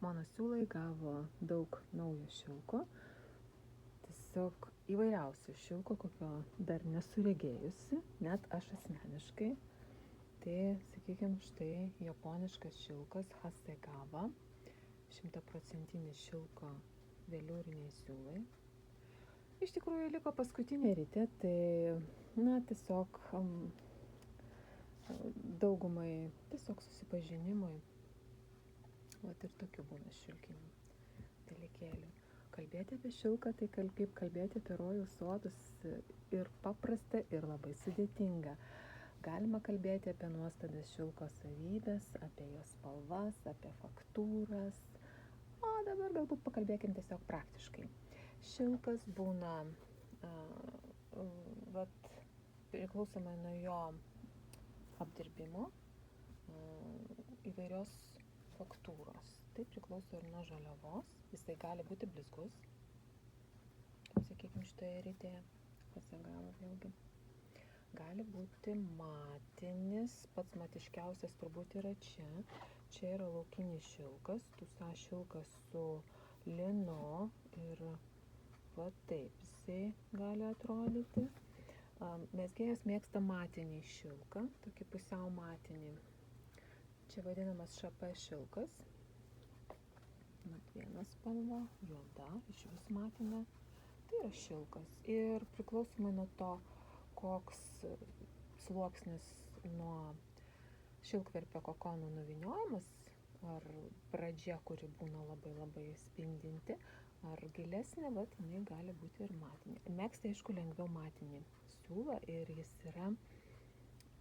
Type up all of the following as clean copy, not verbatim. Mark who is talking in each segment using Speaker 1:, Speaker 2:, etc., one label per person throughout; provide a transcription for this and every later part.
Speaker 1: mano siūlai gavo daug naujo šilko, tiesiog įvairiausio šilko, kokio dar nesu regėjusi, net aš asmeniškai. Tai, sakykime, štai japoniškas šilkas Hasegawa, 100% šilko veliūriniai siūlai. Iš tikrųjų liko paskutinė rytė, tai tiesiog daugumai tiesiog susipažinimui. Vat ir tokių būna šilkinių dalykėlių. Kalbėti apie šilką, tai kaip kalbėti apie rojaus sodus, ir paprasta, ir labai sudėtinga. Galima kalbėti apie nuostabias šilko savybės, apie jos spalvas, apie faktūras. O dabar galbūt pakalbėkim tiesiog praktiškai. Šilkas būna, priklausomai nuo jo apdirbimo, įvairios faktūros. Tai priklauso ir nuo žaliavos. Jisai gali būti blizgus, kaip sakykime šitoje rytėje, Hasegawa vėlgi. Gali būti matinis, pats matiškiausias turbūt yra čia. Čia yra laukinis šilkas, tusa šilkas su linu ir va taip jisai gali atrodyti. Mezgėjas mėgsta matinį šilką, tokį pusiau matinį. Čia vadinamas šapa šilkas. Viena spalva, juoda, iš vis matinė. Tai yra šilkas. Ir priklausomai nuo to, koks sluoksnis nuo šilkverpio kokonų nuviniojamas, ar pradžia, kuri būna labai labai spindinti, ar gilesnė, jinai gali būti ir matinė. Megzti, aišku, lengviau matinį siūlą ir jis yra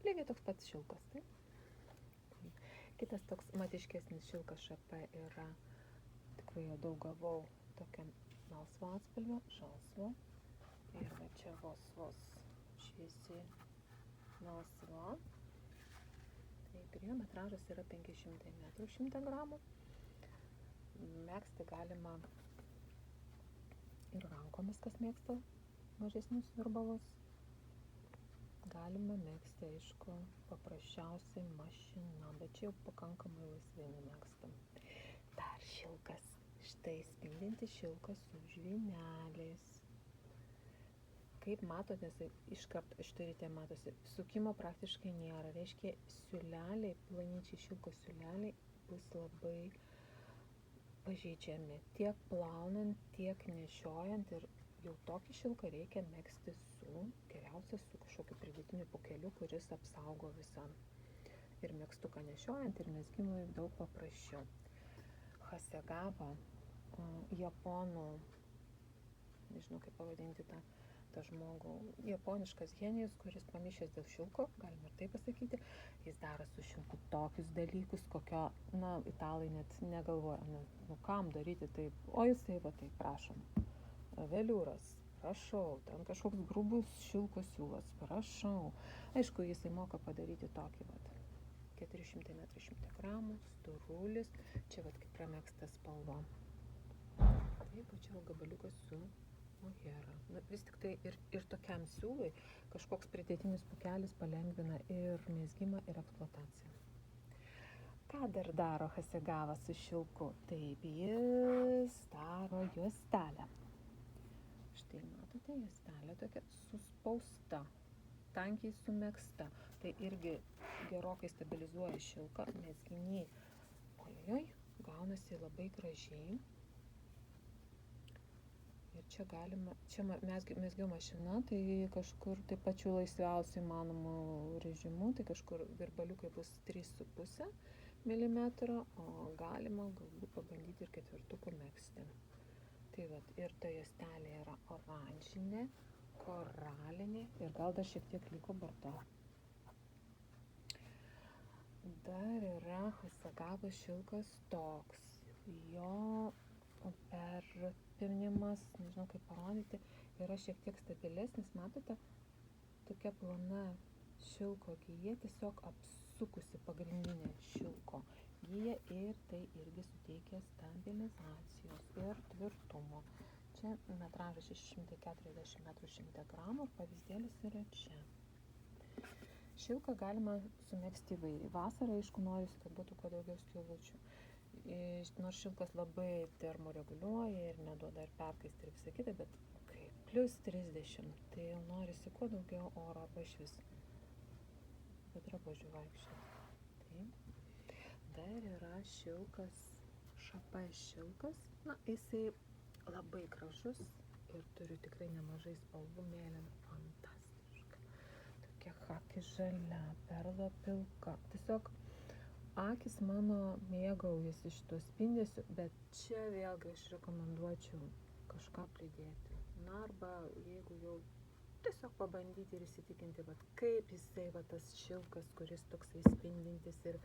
Speaker 1: lygiai toks pats šilkas. Tai. Kitas toks matiškesnis šilkas šapa yra, tikrai jo daug gavau, tokia melsvo atspalvio, žalsvo. Ir va čia vos šviesi melsva. Taip, ir jo metražas yra 500 metrų, 100 gramų. Megzti galima ir rankomis, kas mėgsta mažesnius virbalus. Galima megzti, aišku, paprasčiausiai mašina, bet čia jau pakankamai laisvai numegztam. Dar šilkas, štai spindintis šilkas su žvyneliais. Kaip matote, iškart šitoj rytė matosi, sukimo praktiškai nėra. Reiškia, siūleliai, planyčiai šilko siūleliai bus labai pažeidžiami. Tiek plaunant, tiek nešiojant, ir jau tokį šilką reikia megzti geriausia su kažkokiu pridėtiniu pūkeliu, kuris apsaugo visą. Ir megztuką nešiojant, ir mezgimui daug paprasčiau. Hasegawa, japonų, nežinau kaip pavadinti tą žmogų, japoniškas genijus, kuris pamišęs dėl šilko, galima ir taip pasakyti, jis daro su šilku tokius dalykus, kokio, italai net negalvoja, kam daryti taip, o jisai va taip, prašom, veliūras, prašau, ten kažkoks grubus šilko siūlas, prašau. Aišku, jisai moka padaryti tokį, 400 metrų 100 gramų, storulis, čia kaip pramegzta spalva. Taip, čia gabaliukas su mohera. Vis tik tai ir tokiam siūlui kažkoks pridėtinis pūkelis palengvina ir mezgimą, ir eksploataciją. Ką dar daro Hasegawa su šilku? Taip, jis daro juostelę. Štai matote, juostelė tokia suspausta, tankiai sumegzta. Tai irgi gerokai stabilizuoja šilką, mezginiai. Gaunasi labai gražiai. Ir čia mezgio mašina, tai kažkur tai pačiu laisviausiai įmanomu režimu, tai kažkur virbaliukai bus 3,5 mm, o galima galbūt pabandyti ir 4 megzti. Tai ir ta juostelė yra oranžinė, koralinė ir gal dar šiek tiek liko bordo. Dar yra Hasegawa šilkas toks. Jo perpinimas, nežinau kaip parodyti, yra šiek tiek stabilesnis. Matote, tokia plona šilko gija, tiesiog apsukusi pagrindinė šilko gija, ir tai irgi suteikia stabilizacijos ir tvirtumo. Čia metražas 640 metrų 100 gramų, ir pavyzdėlis yra čia. Šilką galima sumegzti įvairiai. Vasarą, aišku, norisi, kad būtų kuo daugiau skyllučių. nors šilkas labai termoreguliuoja ir neduoda ir perkaisti ir visą kitą, bet kai plius 30, tai jau norisi kuo daugiau oro arba išvis be drabužių vaikščioti. Tai dar yra šilkas, šapais šilkas, na, jisai labai gražus ir turiu tikrai nemažai spalvų, mėlyna, fantastiška. Tokia chaki žalia, perla pilka. Tiesiog akis mano mėgaujasi šito spindesiu, bet čia vėlgi aš rekomenduočiau kažką pridėti. Na, arba jeigu jau tiesiog pabandyti ir įsitikinti, vat, kaip jisai, vat, tas šilkas, kuris toksai spindintis ir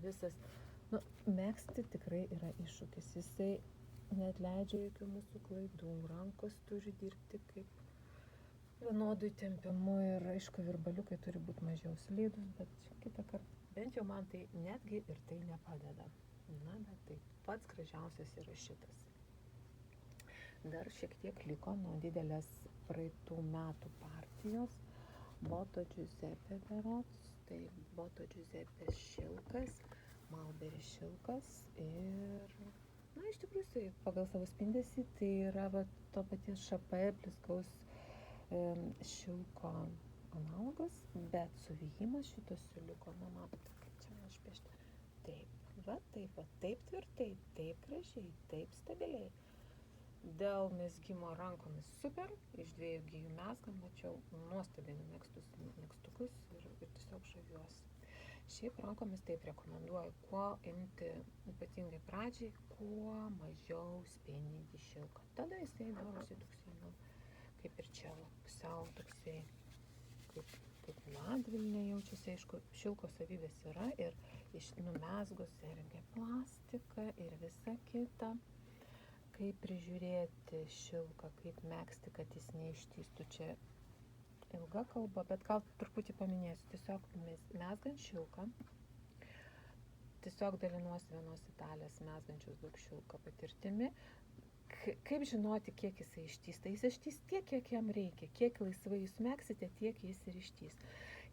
Speaker 1: visas. Nu, megzti tikrai yra iššūkis. Jisai neatleidžia jokių mūsų klaidų. Rankos turi dirbti kaip vienodų tempimu ir aišku, virbaliukai turi būti mažiau slidūs, bet kitą kartą, bent jau man tai netgi ir tai nepadeda. Na, bet tai pats gražiausias yra šitas. Dar šiek tiek liko nuo didelės praeitų metų partijos. Boto Giuseppe berods, tai Boto Giuseppe šilkas, Mulberry šilkas ir, na, iš tikrųjų, tai pagal savo spindesį tai yra va, to paties šapai blizgaus šilko analogas, bet suvijimas šito siūliuko, na, matote, kaip čia man išpiešti. Taip tvirtai, taip gražiai, taip stabiliai. Dėl mezgimo rankomis super, iš 2 gijų mezgam, mačiau nuostabiai numegztus megztukus ir tiesiog žaviuosi. Šiaip rankomis taip rekomenduoju, kuo imti ypatingai pradžiai, kuo mažiau spindinti šilką. Tada jisai darosi toksai, nu, kaip ir čia, pusiau toksai, kaip medvilnė jaučiasi, aišku, šilko savybės yra ir numezgus irgi plastiką ir visa kita. Kaip prižiūrėti šilką, kaip megzti, kad jis neištįstų, čia ilga kalba, bet gal truputį paminėsiu. Tiesiog mezgant šilką, tiesiog dalinuosi vienos Italės mezgančios daug šilką patirtimi. Kaip žinoti, kiek jisai ištįsta? Jis ištys tiek, kiek jam reikia. Kiek laisvai jūs megsite, tiek jis ir ištys.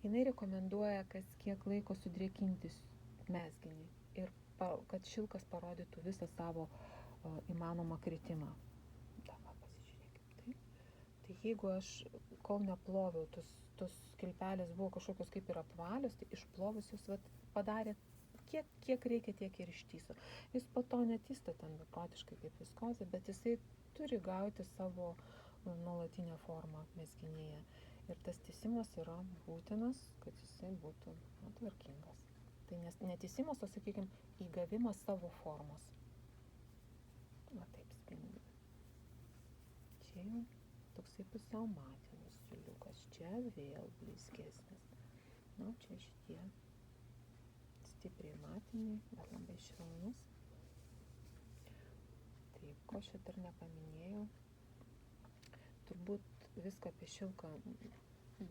Speaker 1: Jinai rekomenduoja kas kiek laiko sudrėkinti mezginį ir kad šilkas parodytų visą savo įmanomą kritimą. Dabar pasižiūrėkime. Tai jeigu aš, kol neploviau, tos kilpelės buvo kažkokios kaip ir apvalios, tai išplovus jūs padarė kiek reikia, tiek ir ištyso. Jis po to netysta ten beprotiškai kaip viskozė, bet jisai turi gauti savo nuolatinę formą mezginėje. Ir tas tysimas yra būtinas, kad jisai būtų tvarkingas. Tai netysimas, o sakykime, įgavimas savo formos. Va taip spindi. Čia jau toksai pusiau matinis siūliukas, čia vėl blizgesnis. Na, čia šitie stipriai matiniai, bet labai švelnus. Taip, ko aš dar nepaminėjau. Turbūt viską apie šilką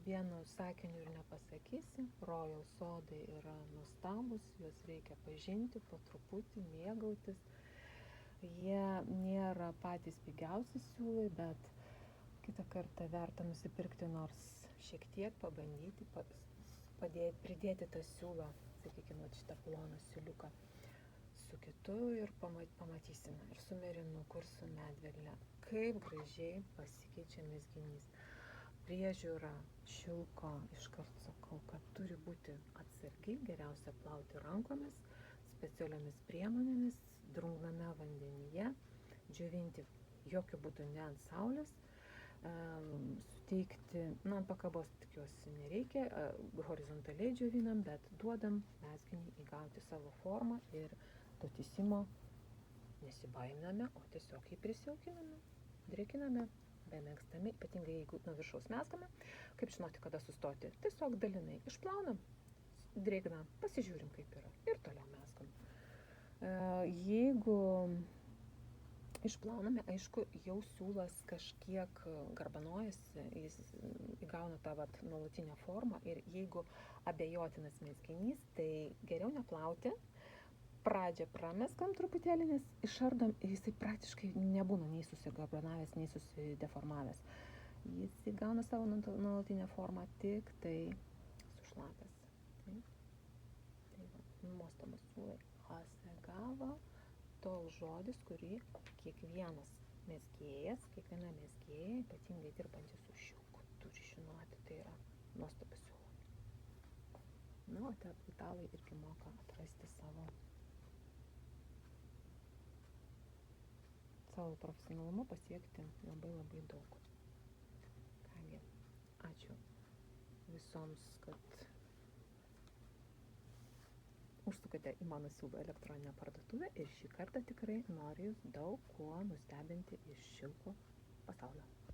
Speaker 1: vienu sakiniu ir nepasakysi. Royal sodai yra nuostabus, juos reikia pažinti, po truputį mėgautis. Jie nėra patys pigiausi siūlai, bet kitą kartą verta nusipirkti nors šiek tiek, pabandyti, pridėti tą siūlą, sakykime, šitą ploną siūliuką su kitu ir pamatysime. Ir su merinuku, ir su medvilne. Kaip gražiai pasikeičia mezginys. Priežiūra šilko, iškart sakau, kad turi būti atsargiai, geriausia plauti rankomis, specialiomis priemonėmis, drungname vandenyje, džiovinti jokių būdų ne ant saulės, suteikti, ant pakabos tikiuosi nereikia, horizontaliai džiovinam, bet duodam mezginį įgauti savo formą ir to tysimo nesibaiminame, o tiesiog jį prisijaukiname, drėkiname, bemegzdami, ypatingai jeigu nuo viršaus mezgame. Kaip žinoti, kada sustoti? Tiesiog dalinai išplaunam, drėkinam, pasižiūrim kaip yra ir toliau mezgam. Jeigu išplauname, aišku, jau siūlas kažkiek garbanojasi, jis įgauna tą nuolatinę formą ir jeigu abejotinas mezginys, tai geriau neplauti. Pradžią prameskam truputėlį, nes išardom, jisai praktiškai nebūna nei susigarbanavęs, nei susideformavęs. Jis įgauna savo nuolatinę formą, tik tai sušlapęs. Tai nuostabus siūlai. Hasegava toks žodis, kurį kiekviena mezgėja, ypatingai dirbantis su šilku, turi žinoti, tai yra nuostabus siūlo. Na, o italai irgi moka atrasti savo profesionalumu pasiekti labai daug. Kągi, ačiū visoms, kad užsukate į mano siūlų elektroninę parduotuvę ir šį kartą tikrai noriu jūs daug kuo nustebinti iš šilko pasaulio.